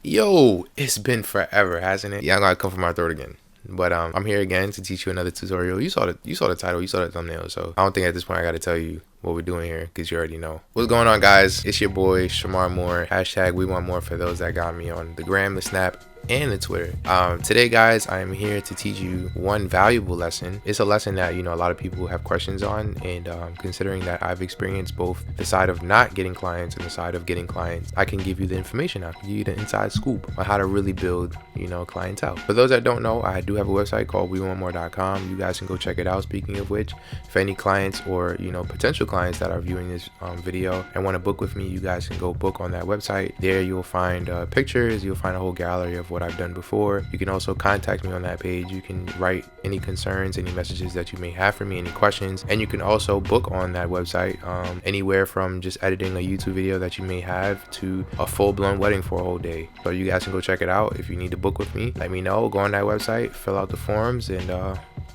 Yo, it's been forever, hasn't it? Yeah, I gotta come from my throat again. But I'm here again to teach you another tutorial. You saw the title, you saw the thumbnail, so I don't think at this point I gotta tell you what we're doing here because you already know. What's going on, guys? It's your boy Shamar Moore. Hashtag WeWantMoore for those that got me on the gram, the snap, and the Twitter. Today, guys, I'm here to teach you one valuable lesson. It's a lesson that a lot of people have questions on, and considering that I've experienced both the side of not getting clients and the side of getting clients, I can give you the information. I can give you the inside scoop on how to really build clientele. For those that don't know, I do have a website called wewantmore.com. You guys can go check it out. Speaking of which, for any clients or potential clients that are viewing this video and want to book with me, you guys can go book on that website. There you'll find pictures, you'll find a whole gallery of what I've done before. You can also contact me on that page. You can write any concerns, any messages that you may have for me, any questions, and you can also book on that website anywhere from just editing a YouTube video that you may have to a full-blown wedding for a whole day. So you guys can go check it out. If you need to book with me, let me know. Go on that website, fill out the forms, and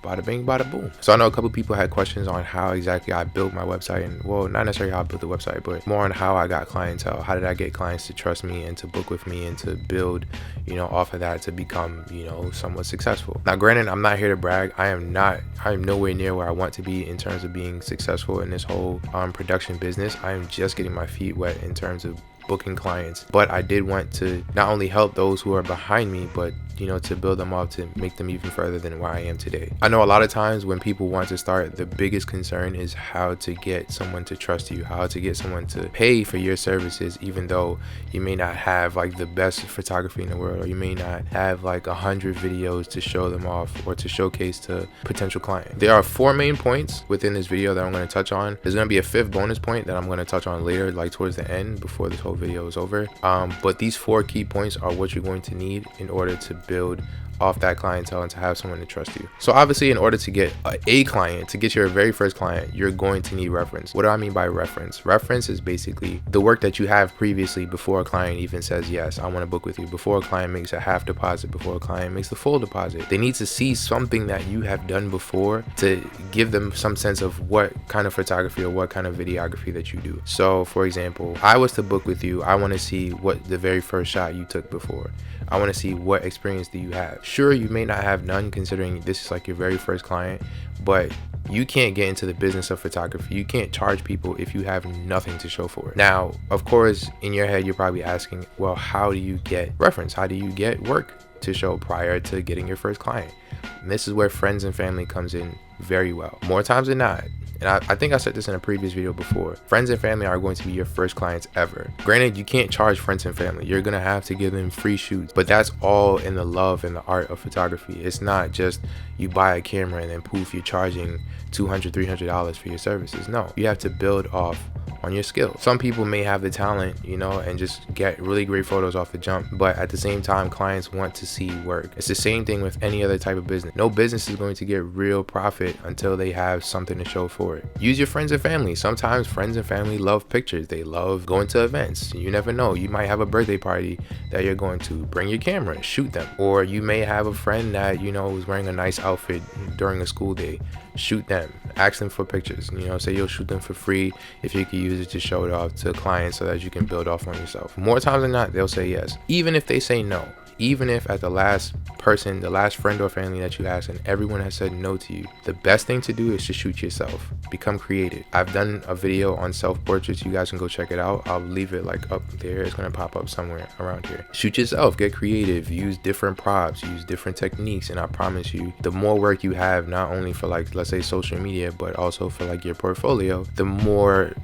bada bing, bada boom. So I know a couple people had questions on how exactly I built my website, and well, not necessarily how I built the website, but more on how I got clientele. How did I get clients to trust me and to book with me and to build, off of that to become, somewhat successful. Now, granted, I'm not here to brag. I am nowhere near where I want to be in terms of being successful in this whole production business. I am just getting my feet wet in terms of booking clients, but I did want to not only help those who are behind me, but to build them up to make them even further than where I am today. I know a lot of times when people want to start, the biggest concern is how to get someone to trust you, how to get someone to pay for your services, even though you may not have like the best photography in the world, or you may not have like 100 videos to show them off or to showcase to potential clients. There are 4 main points within this video that I'm going to touch on. There's going to be a 5th bonus point that I'm going to touch on later, like towards the end before this whole video is over. But these 4 key points are what you're going to need in order to build off that clientele and to have someone to trust you. So obviously, in order to get a client, to get your very first client, you're going to need reference. What do I mean by reference? Reference is basically the work that you have previously before a client even says, yes, I want to book with you, before a client makes a half deposit, before a client makes the full deposit. They need to see something that you have done before to give them some sense of what kind of photography or what kind of videography that you do. So for example, I was to book with you, I want to see what the very first shot you took before. I want to see what experience do you have. Sure, you may not have none considering this is like your very first client, but you can't get into the business of photography. You can't charge people if you have nothing to show for it. Now, of course, in your head, you're probably asking, well, how do you get reference? How do you get work to show prior to getting your first client? And this is where friends and family comes in very well. More times than not, and I think I said this in a previous video before, friends and family are going to be your first clients ever. Granted, you can't charge friends and family. You're going to have to give them free shoots, but that's all in the love and the art of photography. It's not just you buy a camera and then poof, you're charging $200, $300 for your services. No, you have to build off on your skill. Some people may have the talent, and just get really great photos off the jump, but at the same time, clients want to see work. It's the same thing with any other type of business. No business is going to get real profit until they have something to show for it. Use your friends and family. Sometimes friends and family love pictures. They love going to events. You never know. You might have a birthday party that you're going to. Bring your camera, shoot them. Or you may have a friend that, is wearing a nice outfit during a school day. Shoot them. Ask them for pictures. Say you'll shoot them for free if you could use it to show it off to clients so that you can build off on yourself. More times than not, they'll say yes. Even if they say no. Even if at the last person, the last friend or family that you ask and everyone has said no to you, the best thing to do is to shoot yourself. Become creative. I've done a video on self-portraits. You guys can go check it out. I'll leave it like up there. It's going to pop up somewhere around here. Shoot yourself. Get creative. Use different props. Use different techniques. And I promise you, the more work you have, not only for like, let's say social media, but also for like your portfolio, the more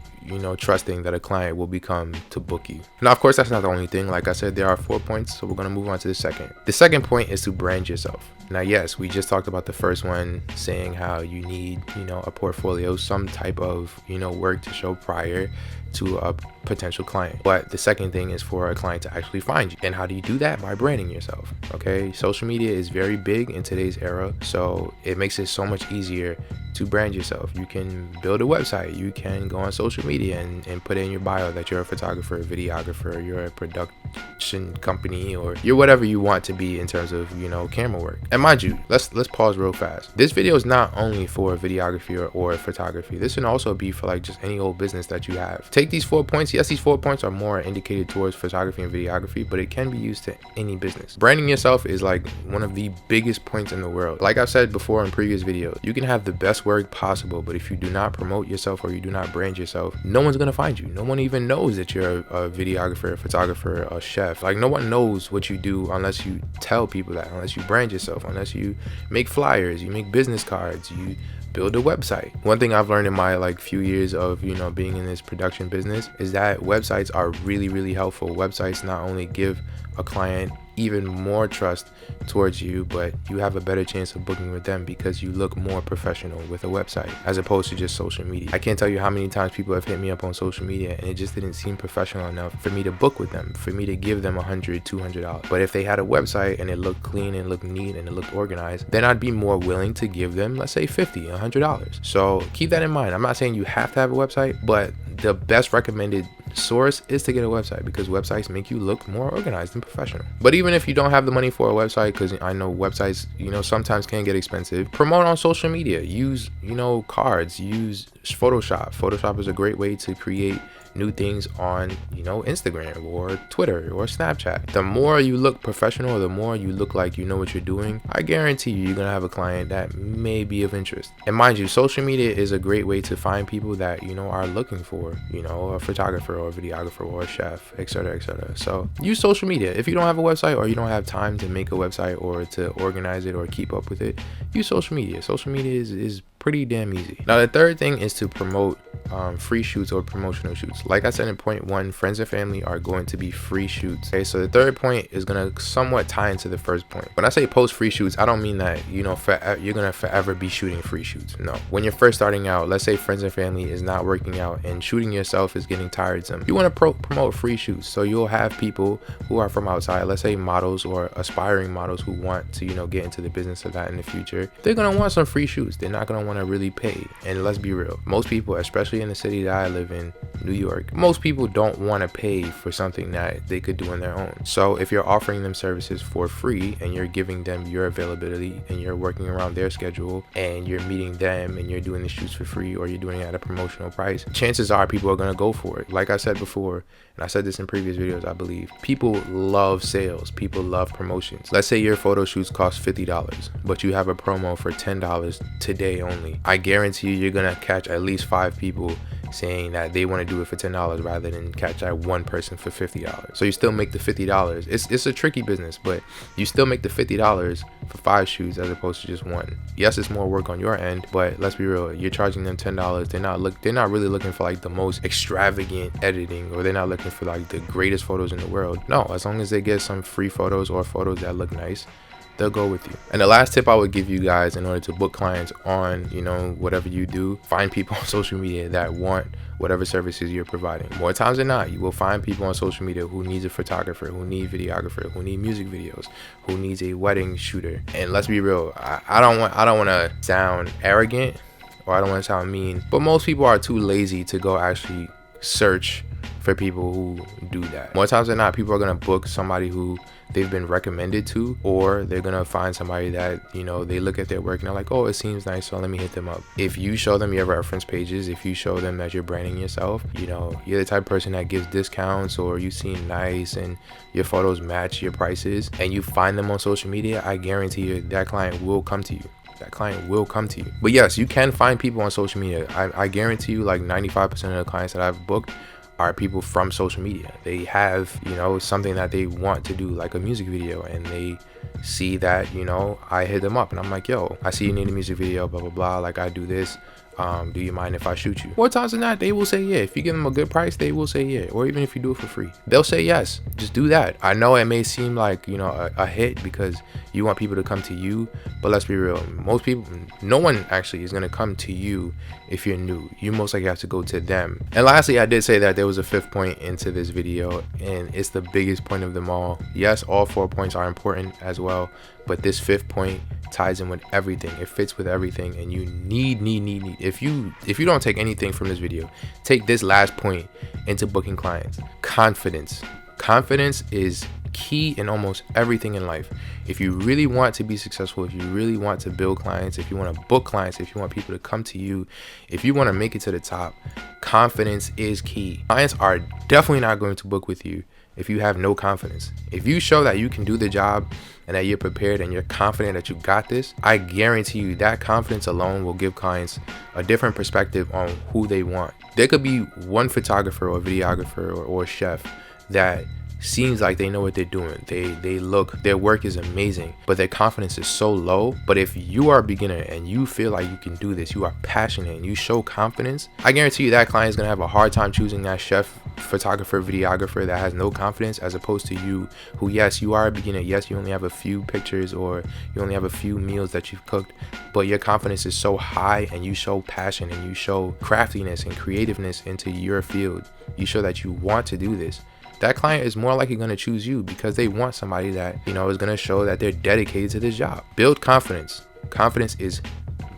trusting that a client will become to book you. Now, of course, that's not the only thing. Like I said, there are 4 points, so we're going to move on to the second. The second point is to brand yourself. Now, yes, we just talked about the first one, saying how you need, a portfolio, some type of, work to show prior to a potential client. But the second thing is for a client to actually find you. And how do you do that? By branding yourself. Okay, social media is very big in today's era, so it makes it so much easier to brand yourself. You can build a website, you can go on social media and put in your bio that you're a photographer, a videographer, you're a production company, or you're whatever you want to be in terms of camera work. And mind you, let's pause real fast. This video is not only for videography or photography. This can also be for like just any old business that you have. Take these 4 points. Yes, these 4 points are more indicated towards photography and videography, but it can be used to any business. Branding yourself is like one of the biggest points in the world. Like I've said before in previous videos, you can have the best work possible, but if you do not promote yourself or you do not brand yourself, no one's gonna find you. No one even knows that you're a videographer, a photographer, a chef. Like no one knows what you do unless you tell people that, unless you brand yourself, unless you make flyers, you make business cards, you build a website. One thing I've learned in my like few years of being in this production business is that websites are really helpful. Websites not only give a client even more trust towards you, but you have a better chance of booking with them because you look more professional with a website as opposed to just social media. I can't tell you how many times people have hit me up on social media and it just didn't seem professional enough for me to book with them, for me to give them $100, $200. But if they had a website and it looked clean and looked neat and it looked organized, then I'd be more willing to give them, let's say $50, $100. So keep that in mind. I'm not saying you have to have a website, but the best recommended source is to get a website because websites make you look more organized and professional. But even if you don't have the money for a website, because I know websites sometimes can get expensive, promote on social media. Use cards, use Photoshop is a great way to create new things on Instagram or Twitter or Snapchat. The more you look professional, the more you look like you know what you're doing, I guarantee you're gonna have a client that may be of interest. And mind you, social media is a great way to find people that are looking for a photographer or a videographer or a chef, etc., etc. So use social media. If you don't have a website or you don't have time to make a website or to organize it or keep up with it, use social media. Social media is pretty damn easy. Now the third thing is to promote free shoots or promotional shoots. Like I said in point 1, friends and family are going to be free shoots. Okay, so the third point is gonna somewhat tie into the first point. When I say post free shoots, I don't mean that you're gonna forever be shooting free shoots. No. When you're first starting out, let's say friends and family is not working out and shooting yourself is getting tiresome, you want to promote free shoots. So you'll have people who are from outside, let's say models or aspiring models who want to get into the business of that in the future. They're gonna want some free shoots. They're not gonna want to really pay. And let's be real, most people, especially in the city that I live in, New York, most people don't want to pay for something that they could do on their own. So if you're offering them services for free and you're giving them your availability and you're working around their schedule and you're meeting them and you're doing the shoots for free or you're doing it at a promotional price, chances are people are going to go for it. Like I said before, and I said this in previous videos, I believe, people love sales. People love promotions. Let's say your photo shoots cost $50, but you have a promo for $10 today only. I guarantee you're going to catch at least 5 people saying that they want to do it for $10 rather than catch that one person for $50. So you still make the $50. It's a tricky business, but you still make the $50 for 5 shoots as opposed to just one. Yes, it's more work on your end, but let's be real, you're charging them $10. They're not really looking for like the most extravagant editing, or they're not looking for like the greatest photos in the world. No, as long as they get some free photos or photos that look nice, they'll go with you. And the last tip I would give you guys in order to book clients on whatever you do, find people on social media that want whatever services you're providing. More times than not, you will find people on social media who needs a photographer, who need videographer, who need music videos, who needs a wedding shooter. And let's be real, I don't want to sound arrogant or I don't want to sound mean, but most people are too lazy to go actually search for people who do that. More times than not, people are gonna book somebody who they've been recommended to, or they're gonna find somebody that they look at their work and they're like, oh, it seems nice, so let me hit them up. If you show them your reference pages, if you show them that you're branding yourself, you're the type of person that gives discounts, or you seem nice and your photos match your prices, and you find them on social media, I guarantee you that client will come to you. That client will come to you. But yes, you can find people on social media. I guarantee you like 95% of the clients that I've booked are people from social media. They have something that they want to do, like a music video, and they see that I hit them up and I'm like, yo, I see you need a music video, blah blah blah, like I do this, do you mind if I shoot you? More times than not, they will say yeah. If you give them a good price, they will say yeah. Or even if you do it for free, they'll say yes. Just do that. I know it may seem like a hit because you want people to come to you, but let's be real, most people, no one actually is going to come to you if you're new. You most likely have to go to them. And lastly, I did say that there was a 5th point into this video, and it's the biggest point of them all. Yes, all 4 points are important as well, but this 5th point ties in with everything. It fits with everything, and you need. If you don't take anything from this video, take this last point into booking clients. Confidence is key in almost everything in life. If you really want to be successful, if you really want to build clients, if you want to book clients, if you want people to come to you, if you want to make it to the top, confidence is key. Clients are definitely not going to book with you if you have no confidence. If you show that you can do the job and that you're prepared and you're confident that you got this, I guarantee you that confidence alone will give clients a different perspective on who they want. There could be one photographer or videographer or chef that seems like they know what they're doing. They look, their work is amazing, but their confidence is so low. But if you are a beginner and you feel like you can do this, you are passionate and you show confidence, I guarantee you that client is gonna have a hard time choosing that chef, photographer, videographer that has no confidence, as opposed to you who, yes, you are a beginner, yes, you only have a few pictures or you only have a few meals that you've cooked, but your confidence is so high and you show passion and you show craftiness and creativeness into your field. You show that you want to do this. That client is more likely going to choose you because they want somebody that, you know, is going to show that they're dedicated to this job. Build confidence. Confidence is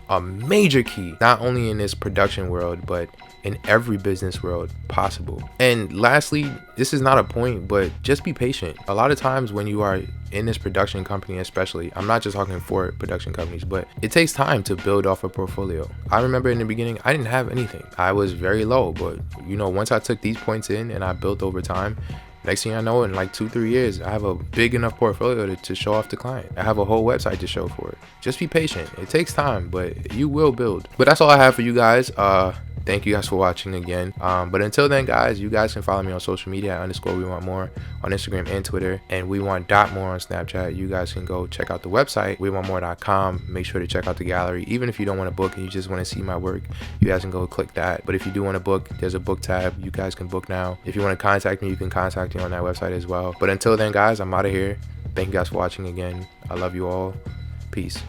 a major key, not only in this production world, but in every business world possible. And lastly, this is not a point, but just be patient. A lot of times when you are in this production company, especially, I'm not just talking for production companies, but it takes time to build off a portfolio. I remember in the beginning, I didn't have anything. I was very low, but you know, once I took these points in and I built over time, next thing I know, in like 2-3 years, I have a big enough portfolio to show off the client. I have a whole website to show for it. Just be patient. It takes time, but you will build. But that's all I have for you guys. Thank you guys for watching again. But until then, guys, you guys can follow me on social media at _WeWantMoore on Instagram and Twitter, and wewant.moore on Snapchat. You guys can go check out the website, wewantmoore.com. Make sure to check out the gallery. Even if you don't want to book and you just want to see my work, you guys can go click that. But if you do want to book, there's a book tab. You guys can book now. If you want to contact me, you can contact me on that website as well. But until then, guys, I'm out of here. Thank you guys for watching again. I love you all. Peace.